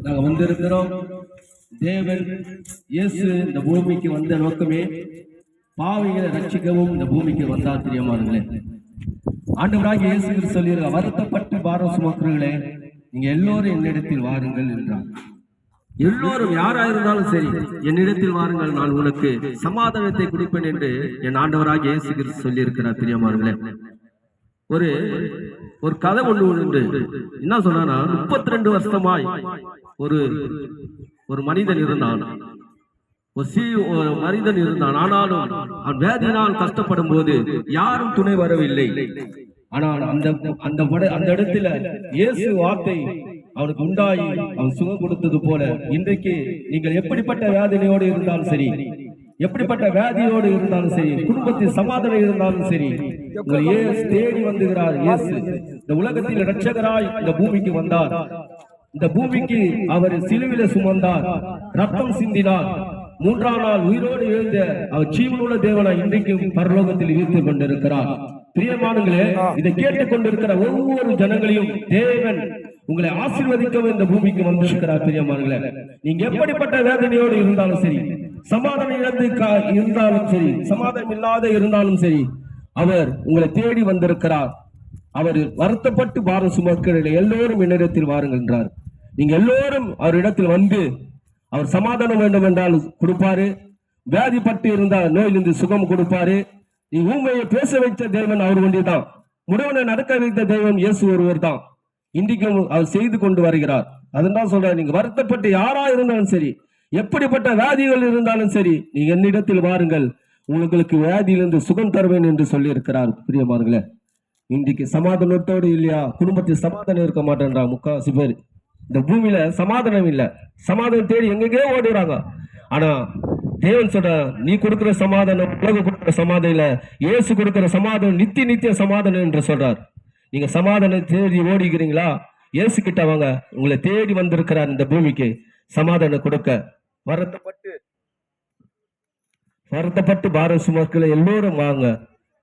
நாங்கள் வந்திருக்கிறோம். தேவன் இயேசு இந்த பூமிக்கு வந்த நோக்கமே பாவிகளை ரட்சிக்கவும் இந்த பூமிக்கு வந்தார். பிரியமானவர்களே, ஆண்டவராகிய இயேசு கிறிஸ்து சொல்லியிருக்க, வருத்தப்பட்டு பாரம் சுமக்கிறவர்களே நீங்க எல்லோரும் என்னிடத்தில் வாருங்கள் என்றார். எல்லோரும் யாராயிருந்தாலும் சரி என்னிடத்தில் வாருங்கள், நான் உனக்கு சமாதானத்தை கொடுப்பேன் என்று என் ஆண்டவராகிய இயேசு கிறிஸ்து சொல்லி இருக்கிறார். பிரியமானவர்களே, ஒரு கதை ஒன்று உண்டு. என்ன சொன்னா, 32 வருஷமாய் ஒரு மனிதன் இருந்தான். ஒரு மனிதன் இருந்தான். ஆனாலும் அவன் வேதியினால் கஷ்டப்படும் போது யாரும் துணை வரவில்லை. ஆனால் அந்த இடத்துல இயேசு வார்த்தை அவனுக்கு உண்டாயி அவன் சுகம் கொடுத்தது போல, இன்றைக்கு நீங்கள் எப்படிப்பட்ட வேதனையோடு இருந்தாலும் சரி, எப்படிப்பட்ட வியாதியோடு இருந்தாலும் சரி, குடும்பத்தில் சமாதானம் இருந்தாலும் சரி, உங்களை இயேசு தேடி வந்துகிறார். இயேசு இந்த உலகத்தில் இரட்சகராய் இந்த பூமிக்கு வந்தார். இந்த பூமிக்கு அவர் சிலுவில சுமந்தார், ரத்தம் சிந்தினார். 3ஆம் நாள் உயிரோடு எழுந்த அவர் ஜீவனுள்ள தேவனை இன்றைக்கும் பரலோகத்தில் ஈர்த்து கொண்டிருக்கிறார். பிரியமானங்களே, இதை கேட்டுக் கொண்டிருக்கிற ஒவ்வொரு ஜனங்களையும் தேவன் உங்களை ஆசீர்வதிக்கவும் இந்த பூமிக்கு வந்திருக்கிறார். பிரியமானங்களே, நீங்க எப்படிப்பட்ட வேதனையோடு இருந்தாலும் சரி, சமாதானம் இழந்து இருந்தாலும் சரி, சமாதானம் இல்லாத இருந்தாலும் சரி, அவர் உங்களை தேடி வந்திருக்கிறார். அவர் வருத்தப்பட்டு பாரம் சுமக்கிற எல்லோரும் என்னிடத்தில் வாருங்கள் என்றார். நீங்க எல்லோரும் அவரிடத்தில் வந்து அவர் சமாதானம் வேண்டும் என்றால் கொடுப்பாரு. வியாதிப்பட்டு இருந்தால் நோயிலிருந்து சுகம் கொடுப்பாரு. நீ ஊமையை பேச வைத்த தேவன் அவர் ஒன்றுதான். முடவனை நடக்க வைத்த தெய்வம் இயேசு ஒருவர் தான். இன்றைக்கும் அவர் செய்து கொண்டு வருகிறார். அதனால் சொல்ற, நீங்க வருத்தப்பட்டு யாரா இருந்தாலும் சரி, எப்படிப்பட்ட வியாதிகள் இருந்தாலும் சரி, நீங்க என்னிடத்தில் வாருங்கள், உங்களுக்கு வியாதியிலிருந்து சுகம் தருவேன் என்று சொல்லி இருக்கிறார். பிரியமானங்களே, இன்றைக்கு சமாதானத்தோடு இல்லையா, குடும்பத்தில் சமாதானம் இருக்க மாட்டேன்றா முக்காவாசி பேர். இந்த பூமியில சமாதானம் இல்லை, சமாதானம் தேடி எங்கெங்கே ஓடுறாங்க. ஆனா தேவன் சொல்ற, நீ கொடுக்கிற சமாதானம் உலக கொடுக்கிற சமாதானம் இல்ல, இயேசு கொடுக்கிற சமாதானம் நித்திய சமாதானம் என்று சொல்றார். நீங்க சமாதானம் தேடி ஓடிக்கிறீங்களா? இயேசு கிட்ட வாங்க, உங்களை தேடி வந்திருக்கிறார் இந்த பூமிக்கு சமாதானம் கொடுக்க. வருத்தப்பட்டு பாரம் சுமக்கிற எல்லோரும் வாங்க,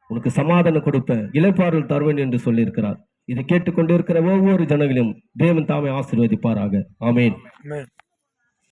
உனக்கு சமாதானம் கொடுப்பேன், இளைப்பாறுதல் தருவேன் என்று சொல்லி இருக்கிறார். இதை கேட்டுக்கொண்டிருக்கிற ஒவ்வொரு ஜனங்களையும் தேவன் தாமே ஆசீர்வதிப்பாராக. ஆமென்.